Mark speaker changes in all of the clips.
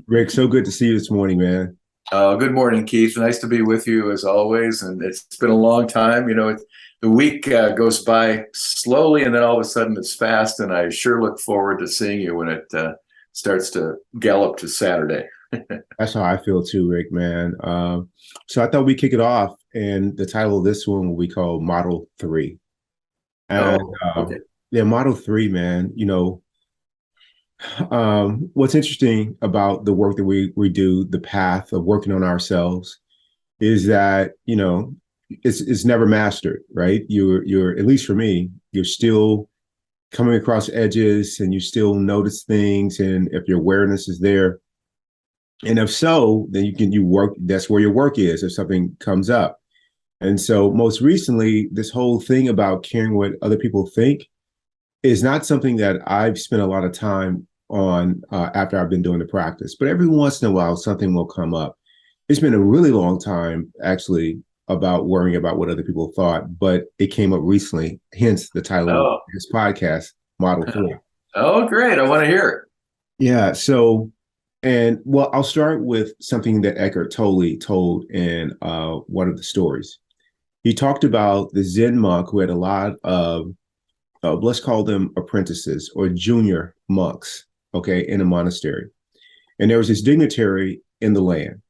Speaker 1: Rick, so good to see you this morning, man.
Speaker 2: Good morning, Keith. Nice to be with you as always. And it's been a long time. The week goes by slowly, and then all of a sudden it's fast. And I sure look forward to seeing you when it starts to gallop to Saturday.
Speaker 1: That's how I feel too, Rick, man. So I thought we'd kick it off, and the title of this one will be called Model 3. And
Speaker 2: Oh, okay.
Speaker 1: yeah, Model 3, man, what's interesting about the work that we do, the path of working on ourselves, is that, it's never mastered, right? You're at least for me, you're still coming across edges and you still notice things. And if your awareness is there, and if so, then you work, that's where your work is if something comes up. And so most recently, this whole thing about caring what other people think is not something that I've spent a lot of time on after I've been doing the practice. But every once in a while, something will come up. It's been a really long time, actually, about worrying about what other people thought, but it came up recently, hence the title of
Speaker 2: Oh,
Speaker 1: this podcast, Model 3.
Speaker 2: oh, great. I want to hear
Speaker 1: Yeah. So, and well, I'll start with something that Eckhart Tolle told in one of the stories. He talked about the Zen monk who had a lot of, let's call them apprentices or junior monks, okay, in a monastery. And there was this dignitary in the land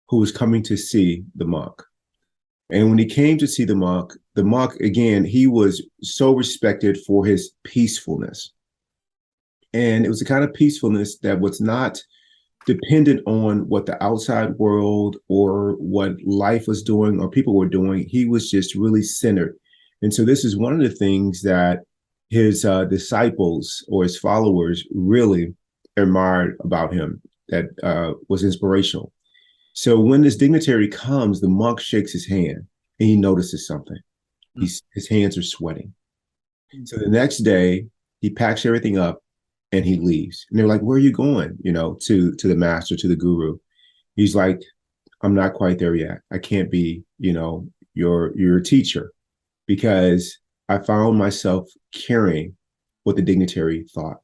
Speaker 1: who was coming to see the monk. And when he came to see the monk, again, he was so respected for his peacefulness. And it was the kind of peacefulness that was not dependent on what the outside world or what life was doing or people were doing. He was just really centered. And so this is one of the things that his disciples or his followers really admired about him, that was inspirational. So when this dignitary comes, the monk shakes his hand and he notices something. His hands are sweating. So the next day, he packs everything up and he leaves. And they're like, "Where are you going?" To the master, to the guru. He's like, "I'm not quite there yet. I can't be, your teacher because I found myself caring what the dignitary thought,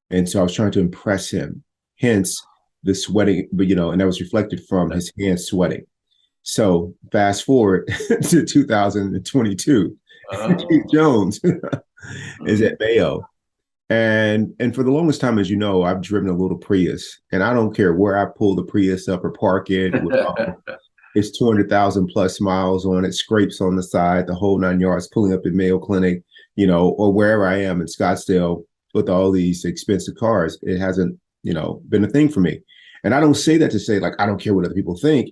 Speaker 1: and so I was trying to impress him. Hence the sweating, but and that was reflected from his hands sweating." So fast forward to 2022, Keith
Speaker 2: it.
Speaker 1: Jones is
Speaker 2: Oh.
Speaker 1: at Mayo. And for the longest time, as you know, I've driven a little Prius, and I don't care where I pull the Prius up or park it. With, it's 200,000 plus miles on it, scrapes on the side, the whole 9 yards. Pulling up at Mayo Clinic, or wherever I am in Scottsdale with all these expensive cars. It hasn't, been a thing for me. And I don't say that to say like I don't care what other people think.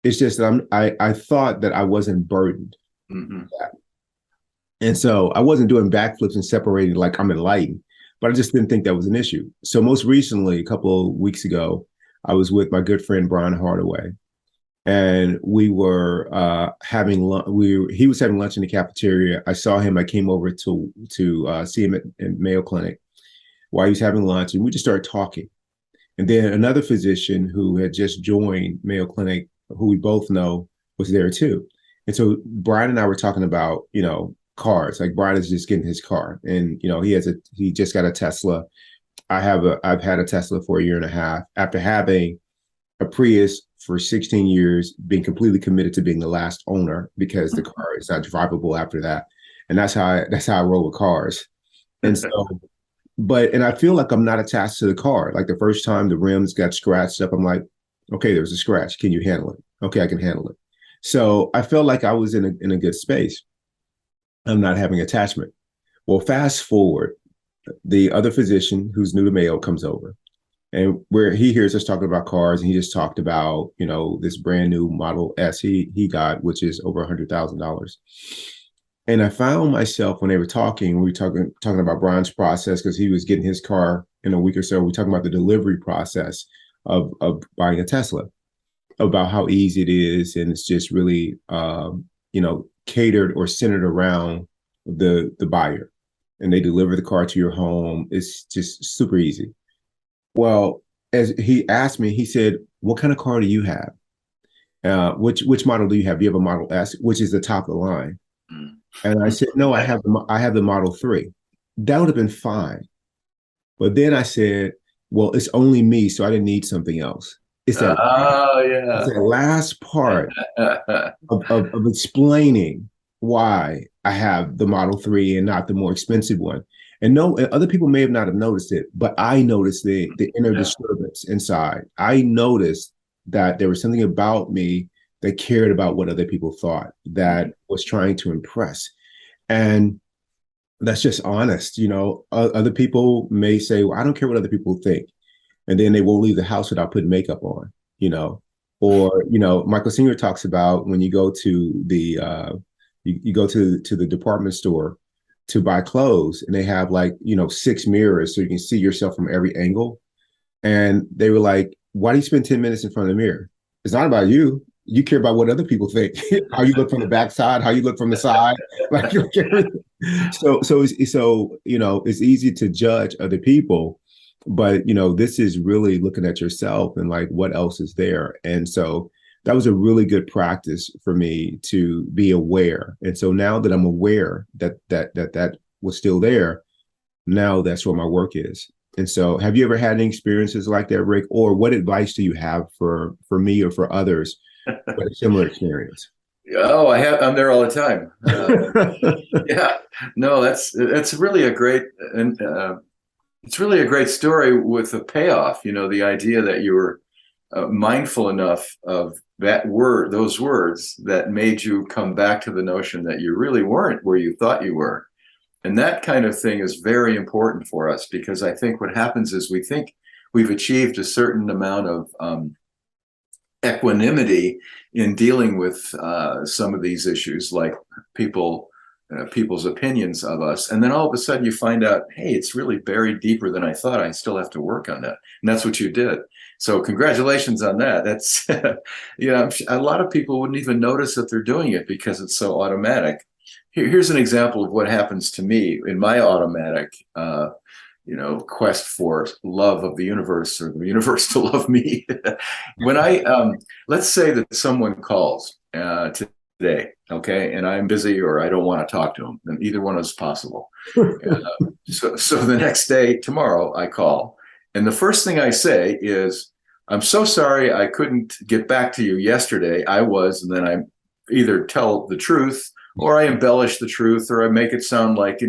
Speaker 1: It's just that I thought that I wasn't burdened.
Speaker 2: Mhm.
Speaker 1: And so I wasn't doing backflips and separating like I'm enlightened, but I just didn't think that was an issue. So most recently, a couple of weeks ago, I was with my good friend Brian Hardaway, and we were having lunch. He was having lunch in the cafeteria. I saw him. I came over to see him at Mayo Clinic while he was having lunch, and we just started talking. And then another physician who had just joined Mayo Clinic, who we both know, was there too. And so Brian and I were talking about, cars. Like Brian is just getting his car, and he just got a Tesla. I've had a Tesla for a year and a half after having a Prius for 16 years, being completely committed to being the last owner because the car is not drivable after that. And that's how I roll with cars. And so and I feel like I'm not attached to the car. Like the first time the rims got scratched up, I'm like, okay, there's a scratch. Can you handle it? Okay, I can handle it. So I felt like I was in a good space. I'm not having attachment. Well, fast forward, the other physician who's new to Mayo comes over, and where he hears us talking about cars, and he just talked about this brand new Model S he got, which is over $100,000. And I found myself when they were talking, we were talking about Brian's process because he was getting his car in a week or so. We were talking about the delivery process of buying a Tesla, about how easy it is, and it's just really catered or centered around the buyer, and they deliver the car to your home. It's just super easy. Well, as he asked me, he said, "What kind of car do you have? Which model do you have? Do you have a Model S, which is the top of the line?" And I said, "No, I have the Model 3." That would have been fine. But then I said, well, it's only me, so I didn't need something else. It's that
Speaker 2: Oh
Speaker 1: it's
Speaker 2: yeah.
Speaker 1: that last part of explaining why I have the Model 3 and not the more expensive one. And no, and other people may have not have noticed it, but I noticed the inner
Speaker 2: Yeah.
Speaker 1: disturbance inside. I noticed that there was something about me that cared about what other people thought, that was trying to impress. And that's just honest. Other people may say, well, I don't care what other people think. And then they won't leave the house without putting makeup on, you know. Or, Michael Singer talks about when you go to you go to the department store to buy clothes and they have like, six mirrors so you can see yourself from every angle. And they were like, why do you spend 10 minutes in front of the mirror? It's not about you. You care about what other people think, how you look from the backside, how you look from the side. Like, it's easy to judge other people, but this is really looking at yourself and like what else is there. And so that was a really good practice for me to be aware. And so now that I'm aware that was still there, now that's what my work is. And so have you ever had any experiences like that, Rick? Or what advice do you have for me or for others with a similar experience?
Speaker 2: Oh, I'm there all the time. Yeah. No, that's really a great and it's really a great story with a payoff. The idea that you were mindful enough of those words that made you come back to the notion that you really weren't where you thought you were. And that kind of thing is very important for us because I think what happens is we think we've achieved a certain amount of equanimity in dealing with some of these issues, like people's opinions of us, and then all of a sudden you find out, hey, it's really buried deeper than I thought. I still have to work on that, and that's what you did. So congratulations on that. That's a lot of people wouldn't even notice that they're doing it because it's so automatic. Here's an example of what happens to me in my automatic quest for love of the universe or the universe to love me. When let's say that someone calls today, okay, and I'm busy or I don't want to talk to them, and either one is possible. So the next day, tomorrow, I call, and the first thing I say is, "I'm so sorry I couldn't get back to you yesterday. I was," and then I either tell the truth or I embellish the truth, or I make it sound like,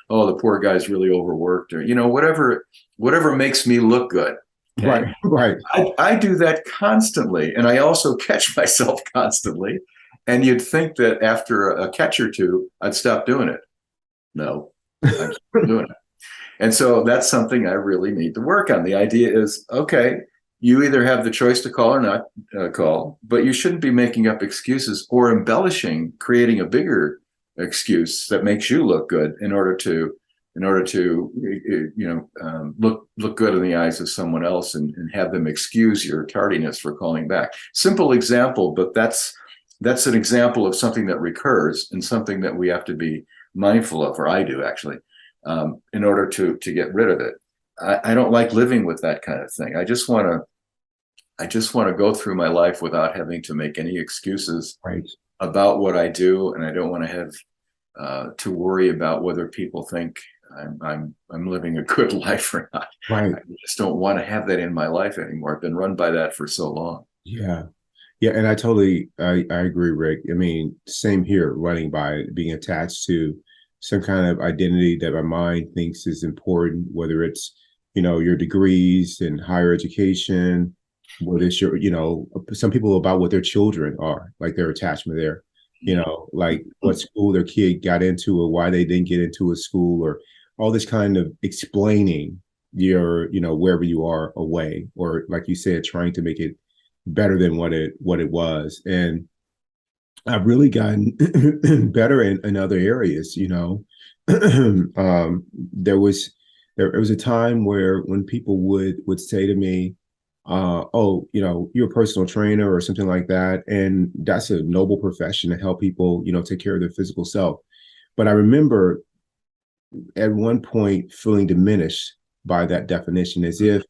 Speaker 2: oh, the poor guy's really overworked, or, whatever makes me look good. Okay.
Speaker 1: Right, right.
Speaker 2: I do that constantly. And I also catch myself constantly. And you'd think that after a catch or two, I'd stop doing it. No, I'm still doing it. And so that's something I really need to work on. The idea is, okay, you either have the choice to call or not call, but you shouldn't be making up excuses or embellishing, creating a bigger excuse that makes you look good in order to look good in the eyes of someone else and have them excuse your tardiness for calling back. Simple example, but that's an example of something that recurs and something that we have to be mindful of, or I do actually, in order to get rid of it. I don't like living with that kind of thing. I just want to go through my life without having to make any excuses
Speaker 1: Right.
Speaker 2: about what I do, and I don't want to have to worry about whether people think I'm living a good life or not.
Speaker 1: Right.
Speaker 2: I just don't want to have that in my life anymore. I've been run by that for so long.
Speaker 1: Yeah. Yeah. And I agree, Rick. I mean, same here, running by being attached to some kind of identity that my mind thinks is important, whether it's, your degrees in higher education, whether it's some people about what their children are, like their attachment there, like what school their kid got into or why they didn't get into a school, or all this kind of explaining wherever you are away, or like you said, trying to make it better than what it was. And I've really gotten better in other areas. There was a time where when people would say to me, "Oh, you're a personal trainer or something like that," and that's a noble profession to help people, take care of their physical self. But I remember at one point feeling diminished by that definition, as if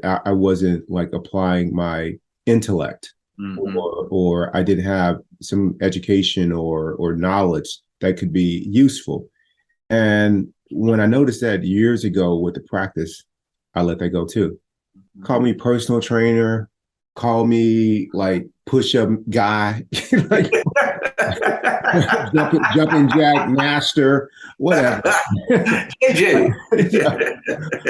Speaker 1: I wasn't like applying my intellect, or I didn't have some education or knowledge that could be useful. And when I noticed that years ago with the practice, I let that go too. Call me personal trainer, call me like push up guy, like jumping jack master, whatever.
Speaker 2: AJ.
Speaker 1: Yeah.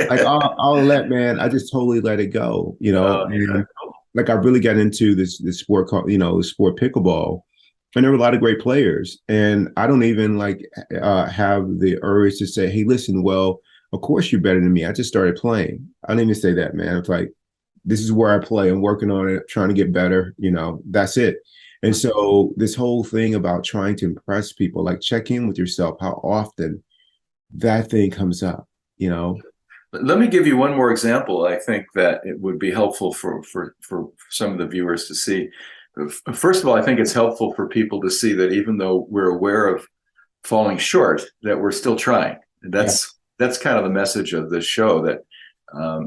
Speaker 1: Like I'll let man, I just totally let it go,
Speaker 2: Yeah.
Speaker 1: and like I really got into this sport called, sport pickleball. And there were a lot of great players. And I don't even like have the urge to say, hey, listen, well, of course you're better than me. I just started playing. I don't even say that, man. It's like, this is where I play. I'm working on it, trying to get better. That's it. And so this whole thing about trying to impress people, like check in with yourself, how often that thing comes up, you know?
Speaker 2: Let me give you one more example. I think that it would be helpful for some of the viewers to see. First of all, I think it's helpful for people to see that even though we're aware of falling short, that we're still trying.
Speaker 1: Yeah.
Speaker 2: That's kind of the message of this show. That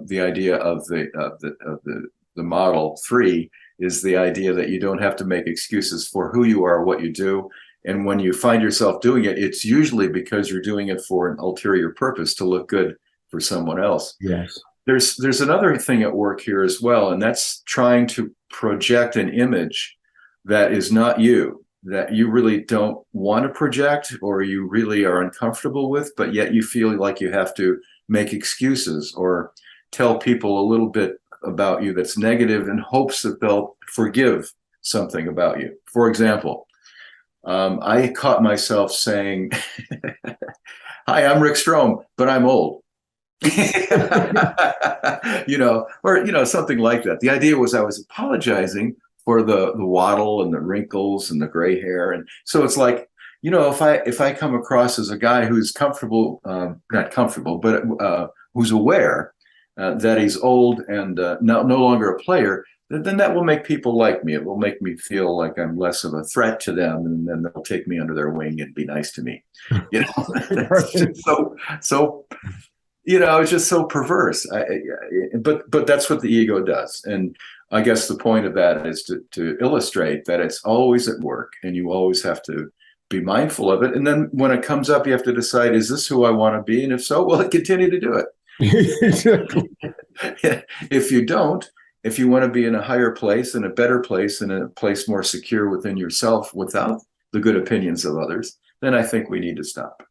Speaker 2: the idea of the model 3 is the idea that you don't have to make excuses for who you are, what you do. And when you find yourself doing it, it's usually because you're doing it for an ulterior purpose to look good for someone else.
Speaker 1: Yes.
Speaker 2: There's another thing at work here as well, and that's trying to project an image that is not you, that you really don't want to project or you really are uncomfortable with, but yet you feel like you have to make excuses or tell people a little bit about you that's negative in hopes that they'll forgive something about you. For example, I caught myself saying, "Hi, I'm Rick Strom, but I'm old." Or something like that. The idea was I was apologizing for the waddle and the wrinkles and the gray hair, and so it's like, if I come across as a guy who's comfortable, not comfortable, but who's aware that he's old and no longer a player, then that will make people like me. It will make me feel like I'm less of a threat to them, and then they'll take me under their wing and be nice to me. It's just so it's just so perverse. But that's what the ego does. And I guess the point of that is to illustrate that it's always at work and you always have to be mindful of it. And then when it comes up, you have to decide, is this who I want to be? And if so, well, continue to do it. If you don't, if you want to be in a higher place and a better place and a place more secure within yourself without the good opinions of others, then I think we need to stop.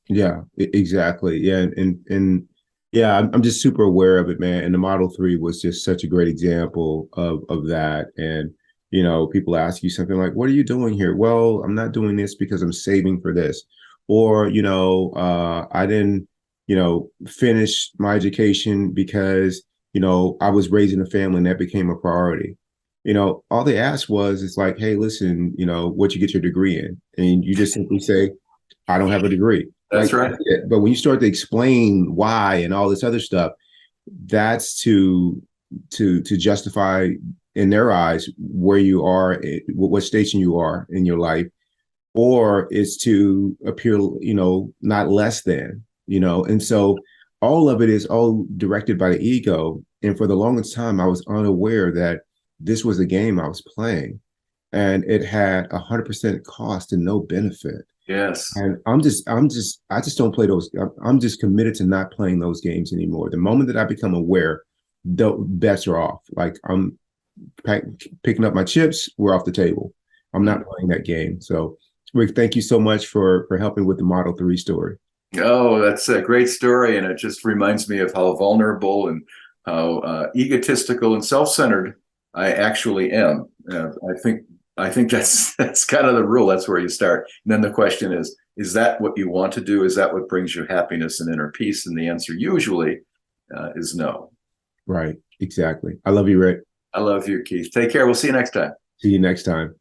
Speaker 1: Yeah, exactly. Yeah, and yeah, I'm just super aware of it, man. And the Model 3 was just such a great example of that. And people ask you something like, "What are you doing here?" Well, I'm not doing this because I'm saving for this, or I didn't, finish my education because I was raising a family and that became a priority. All they asked was, it's like, hey, listen, what you get your degree in, and you just simply say, I don't have a degree.
Speaker 2: That's
Speaker 1: Like,
Speaker 2: right.
Speaker 1: but when you start to explain why and all this other stuff, that's to justify in their eyes where you are, what station you are in your life, or it's to appear, not less than, And so all of it is all directed by the ego. And for the longest time, I was unaware that this was a game I was playing, and it had 100% cost and no benefit.
Speaker 2: Yes.
Speaker 1: And I just don't play those. I'm just committed to not playing those games anymore. The moment that I become aware, the bets are off. Like I'm picking up my chips, we're off the table. I'm not playing that game. So, Rick, thank you so much for helping with the Model 3 story.
Speaker 2: Oh, that's a great story. And it just reminds me of how vulnerable and how egotistical and self-centered I actually am. I think that's kind of the rule. That's where you start. And then the question is that what you want to do? Is that what brings you happiness and inner peace? And the answer usually is no.
Speaker 1: Right. Exactly. I love you, Rick.
Speaker 2: I love you, Keith. Take care. We'll see you next time.
Speaker 1: See you next time.